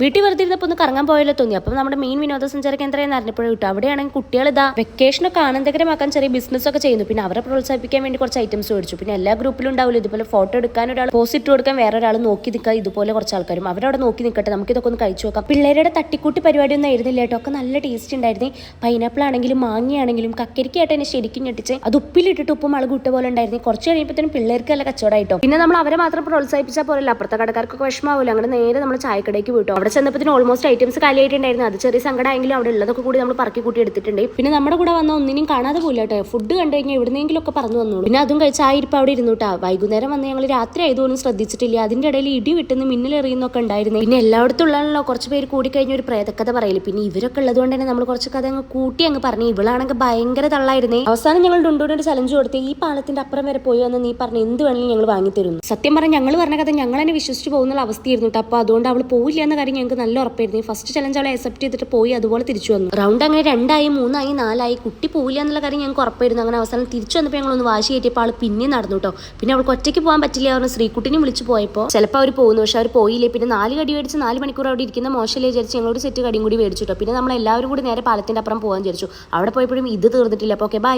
വീട്ടിൽ വെറുതെ ഇരുന്നപ്പോൾ ഒന്ന് കറങ്ങാൻ പോയാലോ തോന്നി. അപ്പം നമ്മുടെ മെയിൻ വിനോദസഞ്ചാര കേന്ദ്രം അറിഞ്ഞപ്പോഴും കിട്ടും. അവിടെയാണെങ്കിൽ കുട്ടികൾ ഇതാ വെക്കേഷനൊക്കെ ആനന്ദകരമാക്കാൻ ചെറിയ ബിസിനസ് ഒക്കെ ചെയ്യുന്നു. പിന്നെ അവരെ പ്രോത്സാഹിപ്പിക്കാൻ വേണ്ടി കുറച്ച് ഐറ്റംസ് മേടിച്ചു. പിന്നെ എല്ലാ ഗ്രൂപ്പിലും ഉണ്ടാവില്ല ഇതുപോലെ ഫോട്ടോ എടുക്കാൻ ഒരാൾ പോസ്റ്റ് ഇട്ട് കൊടുക്കാൻ വേറെ ഒരാൾ നോക്കി നിൽക്കുക. ഇതുപോലെ കുറച്ച് ആൾക്കാരും അവരവിടെ നോക്കി നിൽക്കട്ടെ, നമുക്ക് ഇതൊക്കെ ഒന്ന് കഴിച്ചു നോക്കാം. പിള്ളേരുടെ തട്ടിക്കൂട്ടി പരിപാടിയൊന്നും ആയിരുന്നില്ല കേട്ടോ, ഒക്കെ നല്ല ടേസ്റ്റ് ഉണ്ടായിരുന്നു. പൈനാപ്പിൾ ആണെങ്കിലും മാങ്ങയാണെങ്കിലും കക്കരിക്കായിട്ട് എന്നെ ശരിക്കും ഞെട്ടിച്ച് അത് ഉപ്പിലിട്ടിട്ട് ഉപ്പ് മുളക് ഇട്ട പോലെ ഉണ്ടായിരുന്നു. കുറച്ച് കഴിയുമ്പോഴത്തേനും പിള്ളേർക്ക് നല്ല കച്ചവടമായിട്ടോ. പിന്നെ നമ്മൾ അവരെ മാത്രം പ്രോത്സാഹിപ്പിച്ചാൽ പോലല്ല, അപ്പുറത്തെ കടക്കാർക്കൊക്കെ വിഷമാവില്ല. അങ്ങനെ നേരെ നമ്മൾ ചായക്കടയ്ക്ക് പോയിട്ടോ. അവിടെ ചെന്നപ്പോൾ ഓൾമോസ്റ്റ് ഐറ്റംസ് കാലിയായിട്ടുണ്ടായിരുന്നു. അത് ചെറിയ സങ്കടമായെങ്കിലും അവിടെ ഉള്ളതൊക്കെ കൂടി നമ്മൾ പറക്കി കൂട്ടി എടുത്തിട്ടുണ്ട്. പിന്നെ നമ്മുടെ കൂടെ വന്ന ഒന്നിനും കാണാതെ പോയില്ല കേട്ടോ. ഫുഡ് കണ്ടു കഴിഞ്ഞാൽ എവിടെന്നെങ്കിലും ഒക്കെ പറഞ്ഞു വന്നോളൂ. പിന്നെ അതും കഴിച്ച് ആയിരിക്കും അവിടെ ഇരുന്നുട്ടാ. വൈകുന്നേരം വന്ന് ഞങ്ങൾ രാത്രി ആയതുപോലും ശ്രദ്ധിച്ചിട്ടില്ല. അതിന്റെ ഇടയിൽ ഇടി വിട്ടുന്ന മിന്നലെറിയുന്നൊക്കെ ഉണ്ടായിരുന്നു. പിന്നെ എല്ലായിടത്തും ഉള്ളതാണല്ലോ കുറച്ച് പേര് കൂടി കഴിഞ്ഞ ഒരു പ്രേതക്കഥ പറയില്ല. പിന്നെ ഇവരൊക്കെ ഉള്ളതുകൊണ്ട് തന്നെ നമ്മൾ കുറച്ച് കഥ അങ്ങ് കൂട്ടി അങ്ങ് പറഞ്ഞു. ഇവളാണെങ്കിൽ ഭയങ്കര തള്ളായിരുന്നേ. അവസാനം ഞങ്ങൾ ഡുണ്ടോടെ ചലഞ്ച് കൊടുത്ത് ഈ പാലത്തിന്റെ അപ്പുറം വരെ പോയി വന്ന് നീ പറഞ്ഞു എന്ത് വേണമെങ്കിലും ഞങ്ങൾ വാങ്ങിത്തരുന്നു. സത്യം പറഞ്ഞാൽ ഞങ്ങൾ പറഞ്ഞ കഥ ഞങ്ങൾ തന്നെ വിശ്വസിച്ച് പോകുന്ന അവസ്ഥയായിരുന്നു കേട്ടോ. അപ്പോൾ അതുകൊണ്ട് അവൾ പോയില്ല എന്ന കാര്യം ഞങ്ങൾക്ക് നല്ല ഉറപ്പായിരുന്നു. ഫസ്റ്റ് ചലഞ്ച് അവളെ അക്സെപ്റ്റ് ചെയ്തിട്ട് പോയി, അതുപോലെ തിരിച്ചു വന്നു. റൗണ്ട് അങ്ങനെ 2 ആയി 3 ആയി 4 ആയി. കുട്ടി പോയില്ല എന്നുള്ള കാര്യം ഞങ്ങൾക്ക് ഉറപ്പായിരുന്നു. അങ്ങനെ അവസാനം തിരിച്ചു വന്നപ്പോൾ ഞങ്ങളൊന്ന് വാശി കയറ്റിയപ്പോൾ ആൾ പിന്നെ നടന്നു കേട്ടോ. പിന്നെ അവൾക്ക് ഒറ്റയ്ക്ക് പോകാൻ പറ്റില്ല. അവർ ശ്രീകുട്ടിനെ വിളിച്ചു പോയപ്പോൾ ചിലപ്പോൾ അവർ പോകുന്നു, പക്ഷെ അവർ പോയില്ലേ. പിന്നെ 4 കടി മേടിച്ച് 4 മണിക്കൂർ അവിടെ ഇരിക്കുന്ന മോശമല്ലേ വിചാരിച്ച് ഞങ്ങളൊരു സെറ്റ് കടിയും കൂടി മേടിച്ചു കേട്ടോ. പിന്നെ നമ്മൾ എല്ലാവരും കൂടി നേരെ പാലത്തിന്റെ അപ്പുറം പോകാൻ വിചാരിച്ചു. അവിടെ പോയപ്പോഴും ഇത് തീർന്നിട്ടില്ല. അപ്പോൾ ഓക്കെ ബൈ.